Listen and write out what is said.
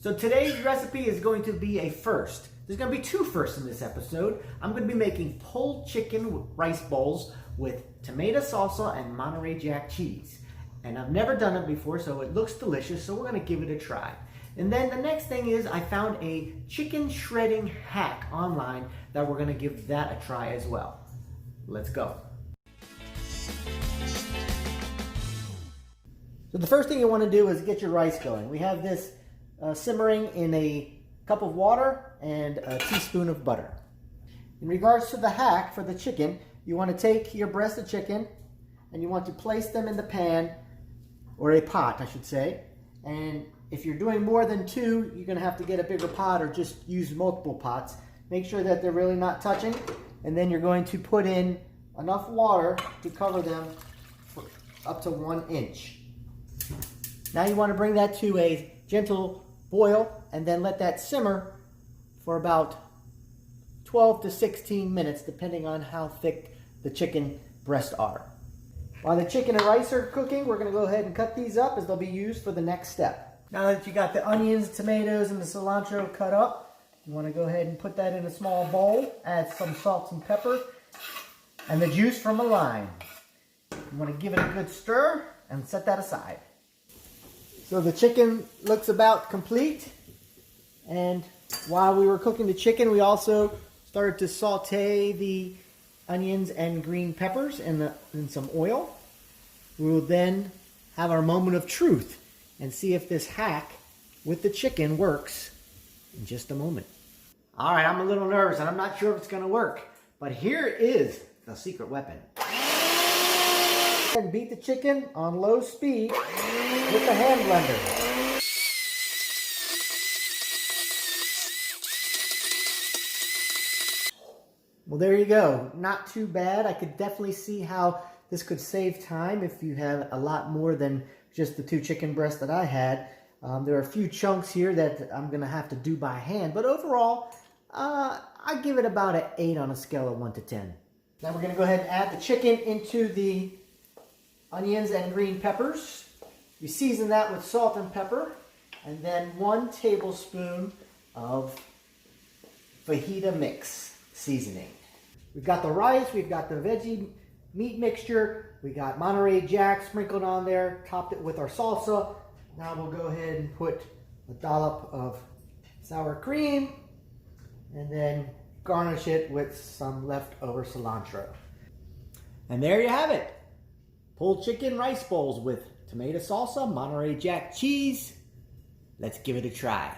So today's recipe is going to be a first. There's going to be two firsts in this episode. I'm going to be making pulled chicken rice bowls with tomato salsa and Monterey Jack cheese. And I've never done it before, so it looks delicious, so we're going to give it a try. And then the next thing is I found a chicken shredding hack online that we're going to give that a try as well. Let's go. So the first thing you want to do is get your rice going. We have this simmering in a cup of water and a teaspoon of butter. In regards to the hack for the chicken, you want to take your breast of chicken and you want to place them in the pan, or a pot I should say, and if you're doing more than two, you're going to have to get a bigger pot or just use multiple pots. Make sure that they're really not touching, and then you're going to put in enough water to cover them for up to 1 inch. Now you want to bring that to a gentle boil and then let that simmer for about 12 to 16 minutes depending on how thick the chicken breasts are. While the chicken and rice are cooking, we're going to go ahead and cut these up as they'll be used for the next step. Now that you got the onions, tomatoes, and the cilantro cut up, you want to go ahead and put that in a small bowl, add some salt and pepper, and the juice from a lime. You want to give it a good stir and set that aside. So the chicken looks about complete, and while we were cooking the chicken, we also started to saute the onions and green peppers in some oil. We will then have our moment of truth and see if this hack with the chicken works in just a moment. All right, I'm a little nervous and I'm not sure if it's going to work, but here is the secret weapon. And beat the chicken on low speed with the hand blender. Well, there you go. Not too bad. I could definitely see how this could save time if you have a lot more than just the 2 chicken breasts that I had. There are a few chunks here that I'm going to have to do by hand, but overall, I give it about an 8 on a scale of 1 to 10. Now we're going to go ahead and add the chicken into the onions and green peppers. You season that with salt and pepper, and then 1 tablespoon of fajita mix seasoning. We've got the rice, we've got the veggie meat mixture, we got Monterey Jack sprinkled on there, topped it with our salsa. Now we'll go ahead and put a dollop of sour cream, and then garnish it with some leftover cilantro. And there you have it. Pulled chicken rice bowls with tomato salsa, Monterey Jack cheese. Let's give it a try.